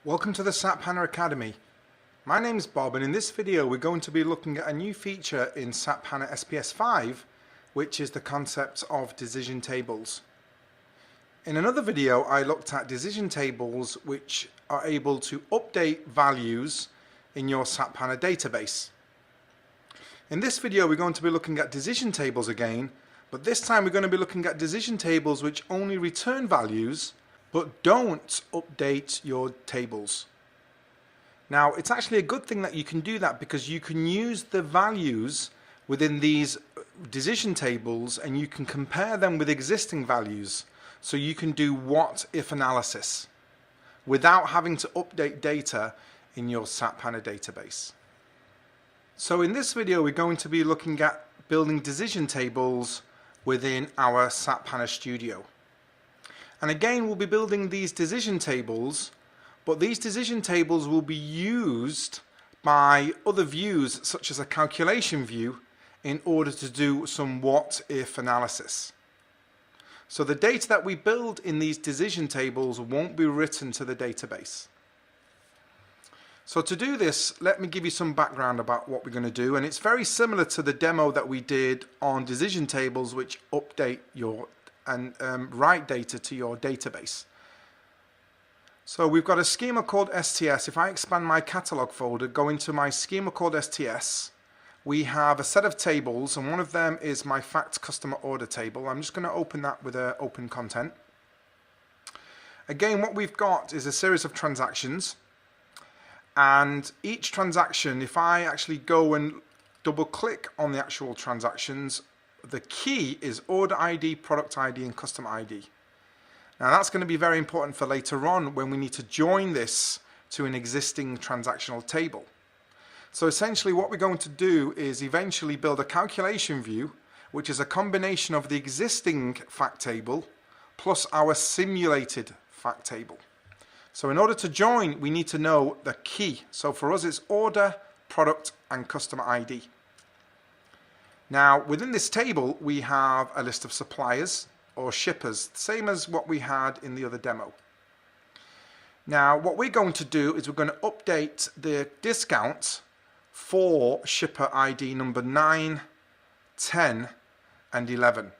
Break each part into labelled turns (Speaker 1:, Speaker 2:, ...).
Speaker 1: Welcome to the SAP HANA Academy. My name is Bob, and in this video we're going to be looking at a new feature in SAP HANA SPS 5, which is the concept of decision tables. In another video I looked at decision tables which are able to update values in your SAP HANA database. In this video we're going to be looking at decision tables again, but this time we're going to be looking at decision tables which only return values but don't update your tables. Now, it's actually a good thing that you can do that, because you can use the values within these decision tables and you can compare them with existing values. So you can do what-if analysis without having to update data in your SAP HANA database. So in this video we're going to be looking at building decision tables within our SAP HANA Studio. And again, we'll be building these decision tables, but these decision tables will be used by other views, such as a calculation view, in order to do some what-if analysis. So the data that we build in these decision tables won't be written to the database. So to do this, let me give you some background about what we're going to do, and it's very similar to the demo that we did on decision tables which update your and write data to your database. So we've got a schema called STS. If I expand my catalog folder, go into my schema called STS, we have a set of tables, and one of them is my fact customer order table. I'm just going to open that with an open content. Again, what we've got is a series of transactions, and each transaction, if I actually go and double click on the actual transactions, the key is order ID, product ID, and customer ID. Now that's going to be very important for later on when we need to join this to an existing transactional table. So essentially what we're going to do is eventually build a calculation view, which is a combination of the existing fact table plus our simulated fact table. So in order to join, we need to know the key. So for us it's order, product, and customer ID. Now, within this table, we have a list of suppliers or shippers, same as what we had in the other demo. Now, what we're going to do is we're going to update the discount for shipper ID number 9, 10, and 11.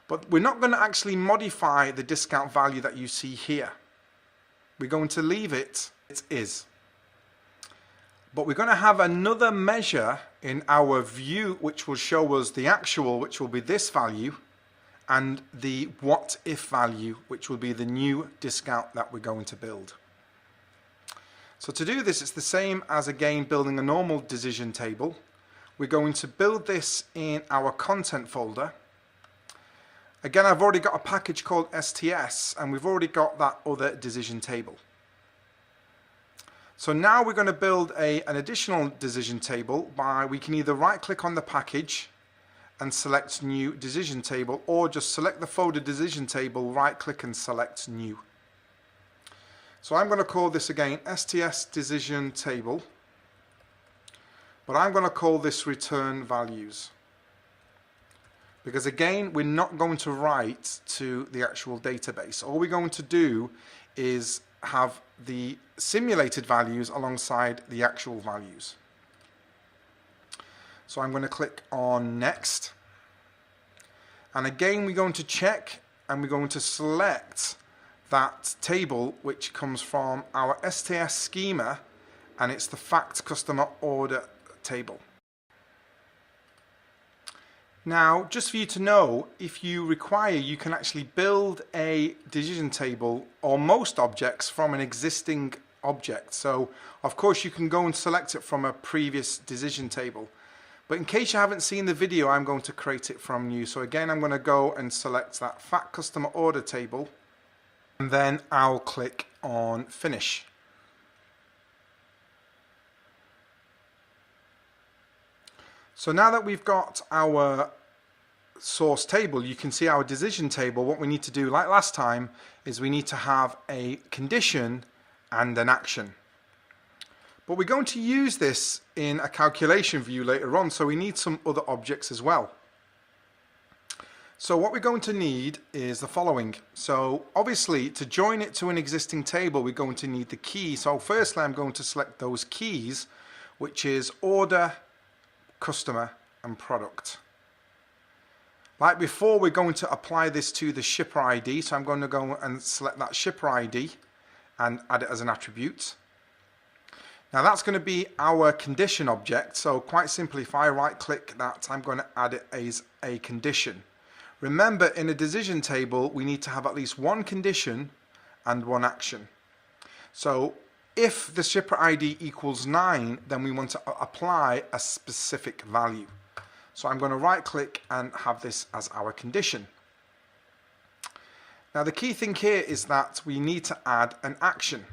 Speaker 1: But we're not going to actually modify the discount value that you see here. We're going to leave it as is. But we're going to have another measure in our view which will show us the actual, which will be this value, and the what-if value, which will be the new discount that we're going to build. So to do this, it's the same as, again, building a normal decision table. We're going to build this in our content folder. Again, I've already got a package called STS, and we've already got that other decision table. So now we're going to build an additional decision table by, we can either right click on the package and select new decision table, or just select the folder decision table, right click and select new. So I'm going to call this again STS decision table, but I'm going to call this return values, because again we're not going to write to the actual database. All we're going to do is have the simulated values alongside the actual values. So I'm going to click on next, and again we're going to check and we're going to select that table which comes from our STS schema, and it's the fact customer order table. Now, just for you to know, if you require, you can actually build a decision table or most objects from an existing object. So, of course, you can go and select it from a previous decision table. But in case you haven't seen the video, I'm going to create it from new. So again, I'm going to go and select that fact customer order table, and then I'll click on finish. So now that we've got our source table, you can see our decision table. What we need to do, like last time, is we need to have a condition and an action. But we're going to use this in a calculation view later on, so we need some other objects as well. So what we're going to need is the following. So obviously to join it to an existing table we're going to need the key. So firstly I'm going to select those keys, which is order, customer and product. Like before, we're going to apply this to the shipper ID, so I'm going to go and select that shipper ID and add it as an attribute. Now that's going to be our condition object, so quite simply if I right click that, I'm going to add it as a condition. Remember, in a decision table we need to have at least one condition and one action. So if the shipper ID equals 9, then we want to apply a specific value. So I'm going to right click and have this as our condition. Now the key thing here is that we need to add an action.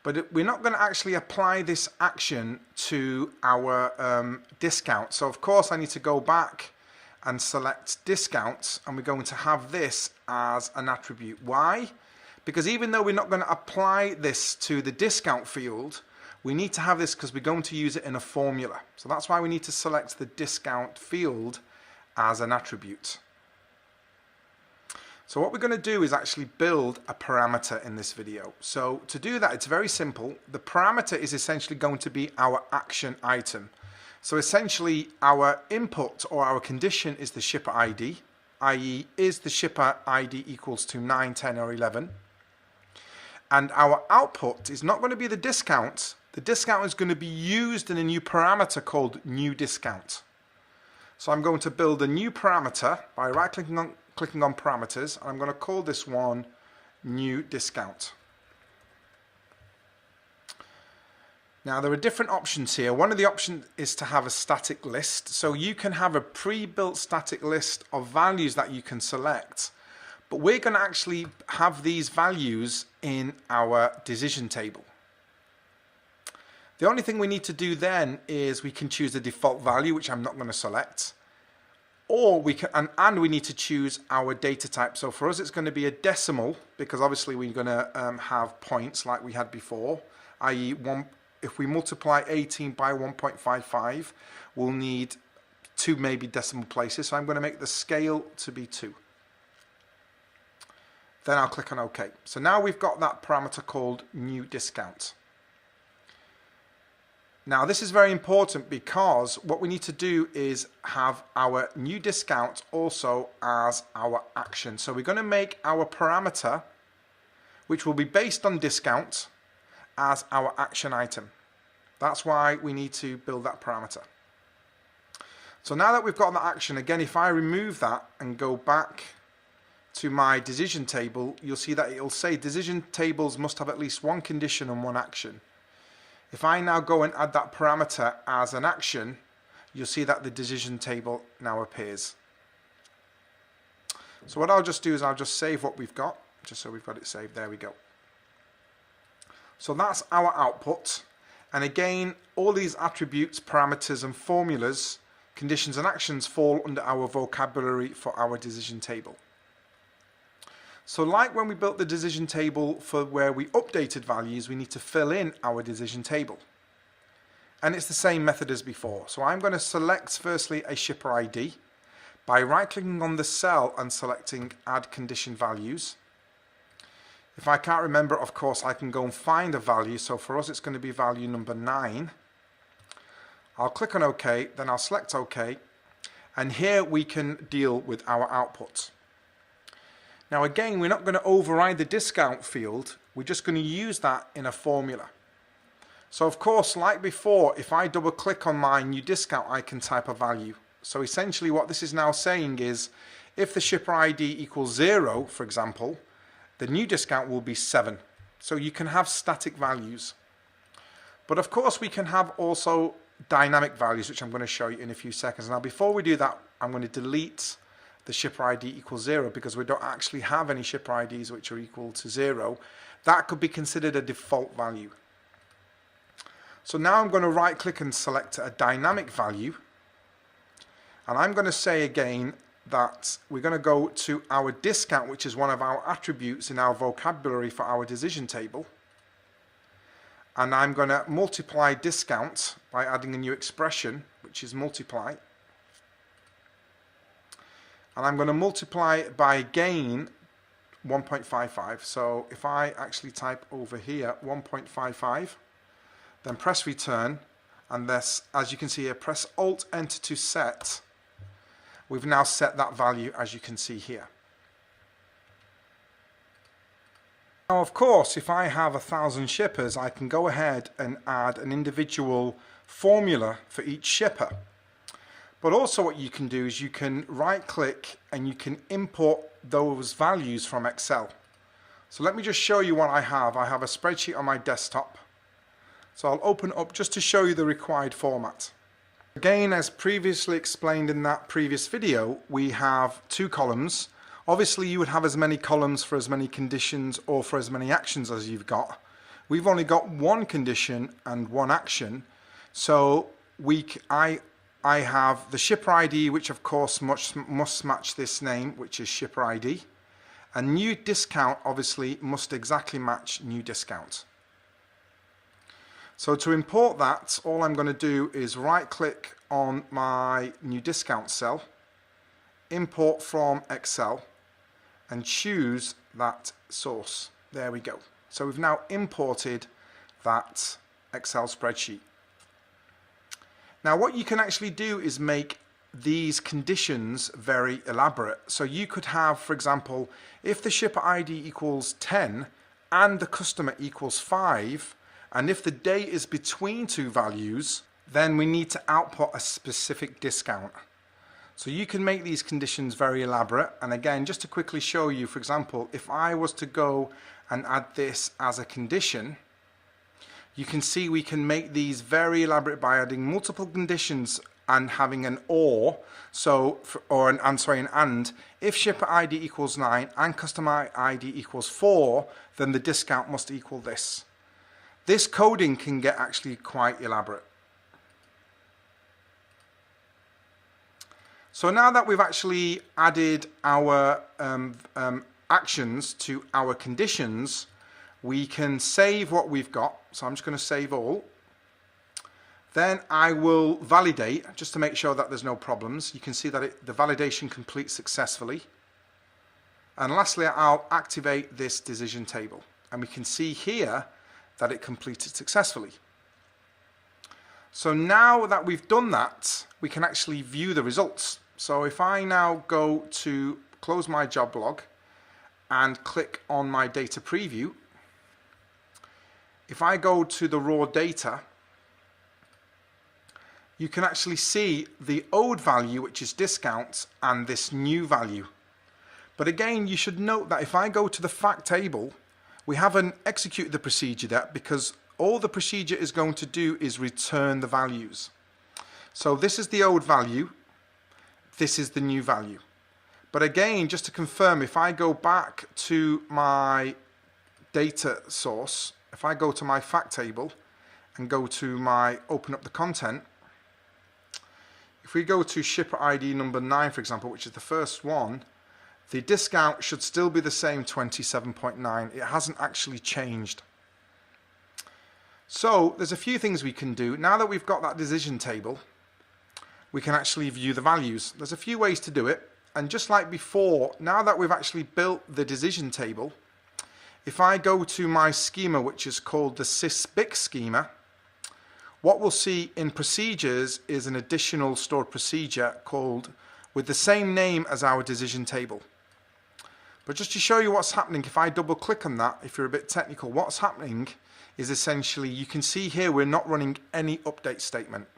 Speaker 1: But we're not going to actually apply this action to our discount. So of course I need to go back and select discounts, and we're going to have this as an attribute. Why? Because even though we're not going to apply this to the discount field, we need to have this because we're going to use it in a formula. So that's why we need to select the discount field as an attribute. So what we're going to do is actually build a parameter in this video. So to do that, it's very simple. The parameter is essentially going to be our action item. So essentially our input or our condition is the shipper ID, i.e. is the shipper ID equals to 9, 10 or 11. And our output is not going to be the discount. The discount is going to be used in a new parameter called new discount. So I'm going to build a new parameter by clicking on parameters, and I'm going to call this one new discount. Now there are different options here. One of the options is to have a static list. So you can have a pre-built static list of values that you can select. But we're going to actually have these values in our decision table. The only thing we need to do then is we can choose the default value, which I'm not going to select. Or we can, and we need to choose our data type. So for us it's going to be a decimal, because obviously we're going to have points like we had before, i.e. if we multiply 18 by 1.55, we'll need 2 maybe decimal places. So I'm going to make the scale to be 2. Then I'll click on OK. So now we've got that parameter called new discount. Now this is very important because what we need to do is have our new discount also as our action. So we're going to make our parameter, which will be based on discount, as our action item. That's why we need to build that parameter. So now that we've got that action, again, if I remove that and go back to my decision table, you'll see that it'll say decision tables must have at least one condition and one action. If I now go and add that parameter as an action, you'll see that the decision table now appears. So what I'll just do is I'll just save what we've got, just so we've got it saved. There we go. So that's our output. And again, all these attributes, parameters and formulas, conditions and actions fall under our vocabulary for our decision table. So like when we built the decision table for where we updated values, we need to fill in our decision table. And it's the same method as before. So I'm going to select firstly a shipper ID by right clicking on the cell and selecting add condition values. If I can't remember, of course, I can go and find a value. So for us, it's going to be value number 9. I'll click on OK, then I'll select OK. And here we can deal with our output. Now again, we're not going to override the discount field. We're just going to use that in a formula. So of course, like before, if I double click on my new discount, I can type a value. So essentially what this is now saying is, if the shipper ID equals 0, for example, the new discount will be 7. So you can have static values. But of course we can have also dynamic values, which I'm going to show you in a few seconds. Now before we do that, I'm going to delete the shipper ID equals 0 because we don't actually have any shipper IDs which are equal to 0. That could be considered a default value. So now I'm going to right click and select a dynamic value, and I'm going to say again that we're going to go to our discount, which is one of our attributes in our vocabulary for our decision table, and I'm going to multiply discount by adding a new expression, which is multiply. and I'm going to multiply it by again 1.55. So if I actually type over here 1.55, then press return, and this, as you can see here, press Alt Enter to set. We've now set that value, as you can see here. Now, of course, if I have 1,000 shippers, I can go ahead and add an individual formula for each shipper. But also what you can do is you can right click and you can import those values from Excel. So let me just show you what I have. I have a spreadsheet on my desktop. So I'll open it up just to show you the required format. Again, as previously explained in that previous video, we have two columns. Obviously you would have as many columns for as many conditions or for as many actions as you've got. We've only got one condition and one action. So I have the shipper ID, which of course must match this name, which is shipper ID. And new discount obviously must exactly match new discount. So to import that, all I'm going to do is right click on my new discount cell, import from Excel, and choose that source. There we go. So we've now imported that Excel spreadsheet. Now what you can actually do is make these conditions very elaborate. So you could have, for example, if the shipper ID equals 10 and the customer equals 5, and if the date is between two values, then we need to output a specific discount. So you can make these conditions very elaborate. And again, just to quickly show you, for example, if I was to go and add this as a condition, you can see we can make these very elaborate by adding multiple conditions and having an or. So, an and. If shipper ID equals 9 and customer ID equals 4, then the discount must equal this. This coding can get actually quite elaborate. So now that we've actually added our actions to our conditions, we can save what we've got. So I'm just going to save all. Then I will validate just to make sure that there's no problems. You can see that the validation completes successfully. And lastly, I'll activate this decision table. And we can see here that it completed successfully. So now that we've done that, we can actually view the results. So if I now go to close my job log and click on my data preview, if I go to the raw data, you can actually see the old value, which is discounts, and this new value. But again, you should note that if I go to the fact table, we haven't executed the procedure yet because all the procedure is going to do is return the values. So this is the old value, this is the new value. But again, just to confirm, if I go back to my data source, if I go to my fact table and go to my open up the content, if we go to shipper ID number 9, for example, which is the first one, the discount should still be the same, 27.9. It hasn't actually changed. So there's a few things we can do. Now that we've got that decision table, we can actually view the values. There's a few ways to do it. And just like before, now that we've actually built the decision table, if I go to my schema, which is called the sysbic schema, what we'll see in procedures is an additional stored procedure called with the same name as our decision table. But just to show you what's happening, if I double click on that, if you're a bit technical, what's happening is essentially, you can see here we're not running any update statement.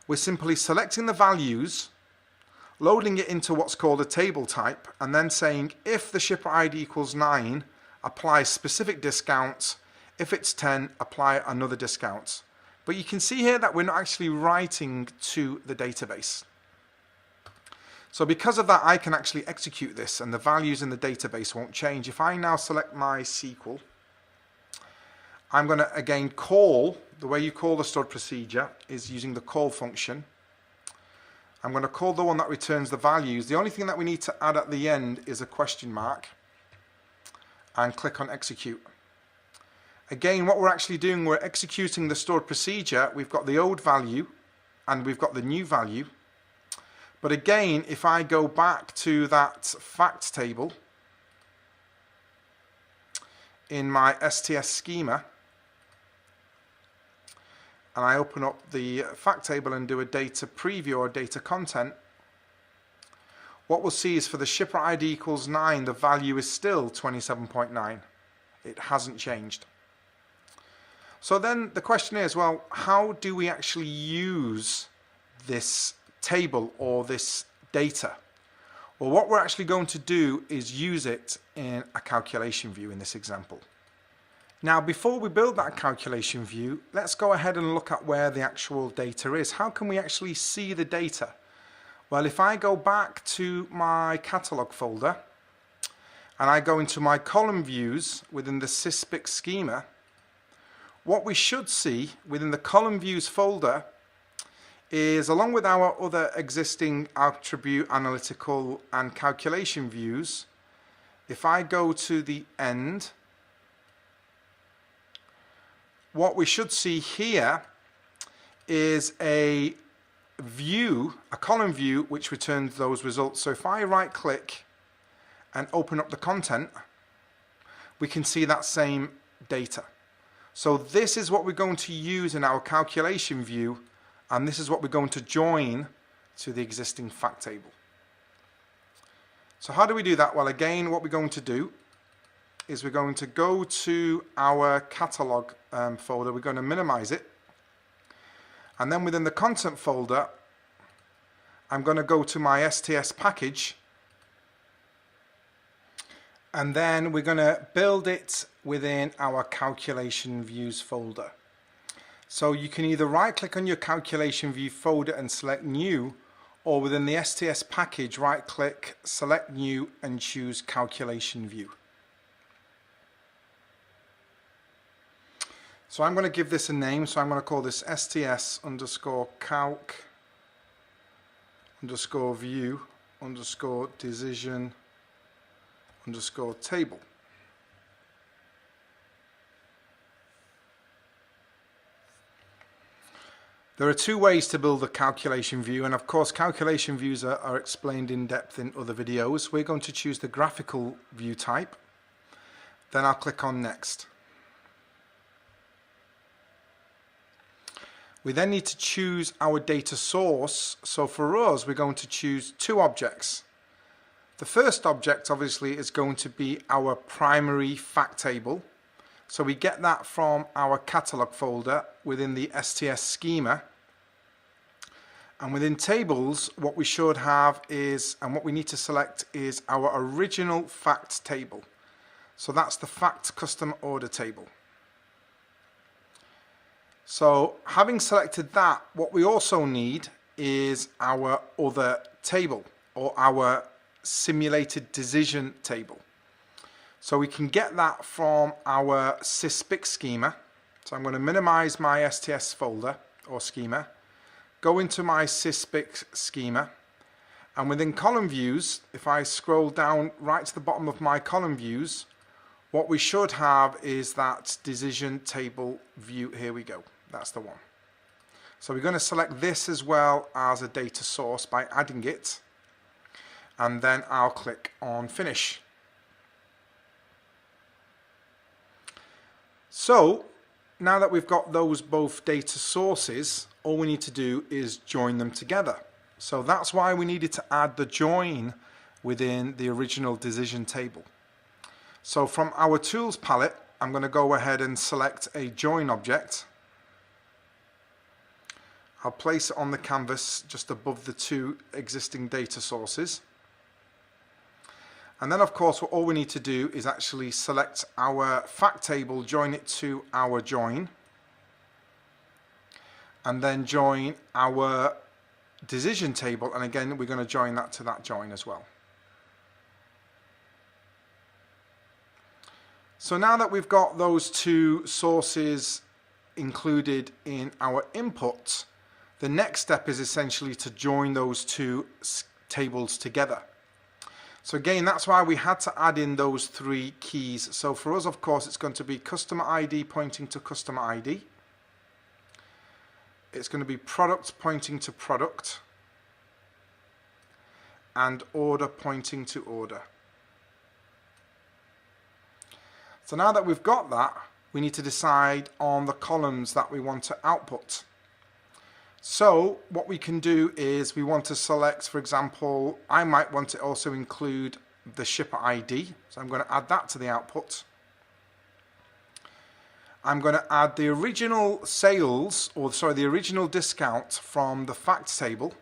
Speaker 1: We're simply selecting the values, loading it into what's called a table type, and then saying if the shipper ID equals 9, apply specific discounts. If it's 10, apply another discount. But you can see here that we're not actually writing to the database. So because of that, I can actually execute this and the values in the database won't change. If I now select my SQL, I'm going to again call, the way you call the stored procedure is using the call function. I'm going to call the one that returns the values. The only thing that we need to add at the end is a question mark and click on execute. Again, what we're actually doing, we're executing the stored procedure. We've got the old value and we've got the new value. But again, if I go back to that fact table in my STS schema, and I open up the fact table and do a data preview or data content, what we'll see is for the shipper ID equals 9, the value is still 27.9. It hasn't changed. So then the question is, well, how do we actually use this table or this data? Well, what we're actually going to do is use it in a calculation view in this example. Now, before we build that calculation view, let's go ahead and look at where the actual data is. How can we actually see the data? Well, if I go back to my catalog folder and I go into my column views within the SysPic schema, what we should see within the column views folder is, along with our other existing attribute, analytical and calculation views, if I go to the end, what we should see here is a view, a column view, which returns those results. So if I right click and open up the content, we can see that same data. So this is what we're going to use in our calculation view, and this is what we're going to join to the existing fact table. So how do we do that? Well, again, what we're going to do is we're going to go to our catalog folder. We're going to minimize it, and then within the content folder, I'm going to go to my STS package, and then we're going to build it within our calculation views folder. So you can either right click on your calculation view folder and select new, or within the STS package, right click, select new and choose calculation view. So I'm going to give this a name, so I'm going to call this STS underscore calc underscore view underscore decision underscore table. There are two ways to build a calculation view, and of course calculation views are explained in depth in other videos. We're going to choose the graphical view type, then I'll click on next. We then need to choose our data source. So for us, we're going to choose two objects. The first object obviously is going to be our primary fact table. So we get that from our catalog folder within the STS schema. And within tables, what we should have is, and what we need to select is our original fact table. So that's the fact custom order table. So having selected that, what we also need is our other table, or our simulated decision table. So we can get that from our SysPic schema. So I'm going to minimize my STS folder or schema, go into my SysPic schema, and within column views, if I scroll down right to the bottom of my column views, what we should have is that decision table view. Here we go. That's the one. So we're going to select this as well as a data source by adding it, and then I'll click on finish. So now that we've got those both data sources, all we need to do is join them together. So that's why we needed to add the join within the original decision table. So from our tools palette, I'm going to go ahead and select a join object. I'll place it on the canvas just above the two existing data sources. And then of course all we need to do is actually select our fact table, join it to our join, and then join our decision table, and again we're going to join that to that join as well. So now that we've got those two sources included in our input, the next step is essentially to join those two tables together. So again, that's why we had to add in those three keys. So for us, of course, it's going to be customer ID pointing to customer ID. It's going to be product pointing to product. and order pointing to order. So now that we've got that, we need to decide on the columns that we want to output. So what we can do is we want to select, for example, I might want to also include the shipper ID. So I'm going to add that to the output. I'm going to add the original sales, or sorry, the original discount from the fact table.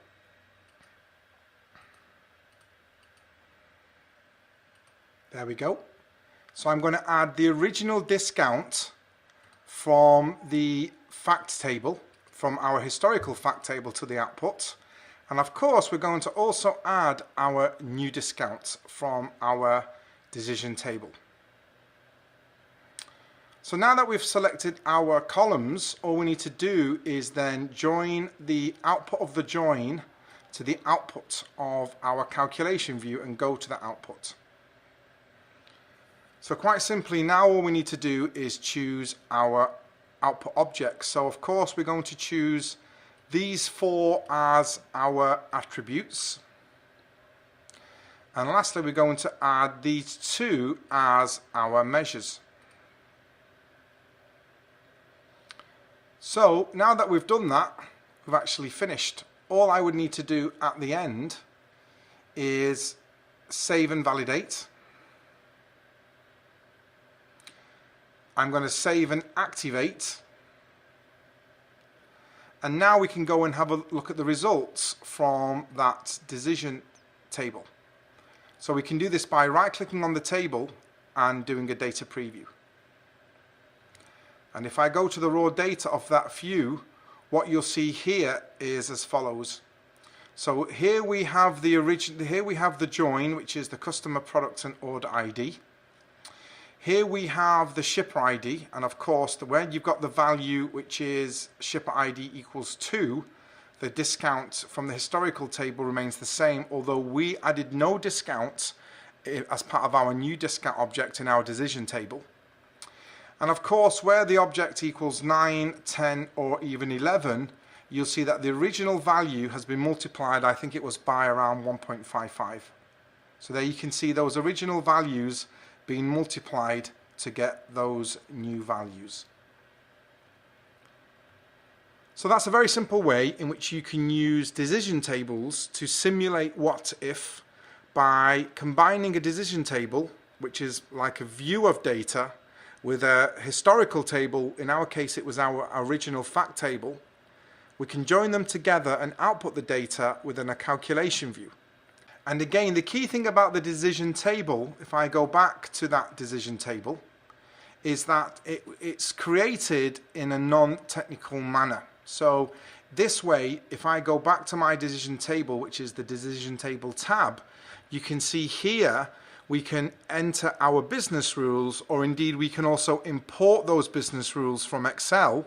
Speaker 1: There we go. So I'm going to add the original discount from the fact table, from our historical fact table to the output. And of course, we're going to also add our new discount from our decision table. So now that we've selected our columns, all we need to do is then join the output of the join to the output of our calculation view and go to the output. So quite simply, now all we need to do is choose our output objects. So of course we're going to choose these four as our attributes. And lastly, we're going to add these two as our measures. So now that we've done that, we've actually finished. All I would need to do at the end is save and validate. I'm going to save and activate. And now we can go and have a look at the results from that decision table. So we can do this by right-clicking on the table and doing a data preview. And if I go to the raw data of that view, what you'll see here is as follows. So here we have the join, which is the customer product and order ID. Here we have the shipper ID, and of course where you've got the value which is shipper ID equals 2, the discount from the historical table remains the same, although we added no discount as part of our new discount object in our decision table. And of course where the object equals 9, 10 or even 11, you'll see that the original value has been multiplied, I think it was by around 1.55. So there you can see those original values being multiplied to get those new values. So that's a very simple way in which you can use decision tables to simulate what if by combining a decision table, which is like a view of data, with a historical table. In our case it was our original fact table. We can join them together and output the data within a calculation view. And again, the key thing about the decision table, if I go back to that decision table, is that it's created in a non-technical manner. So this way, if I go back to my decision table, which is the decision table tab, you can see here we can enter our business rules, or indeed we can also import those business rules from Excel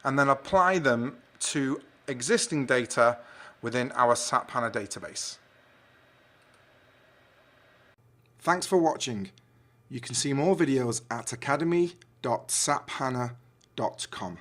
Speaker 1: and then apply them to existing data within our SAP HANA database. Thanks for watching. You can see more videos at academy.saphana.com.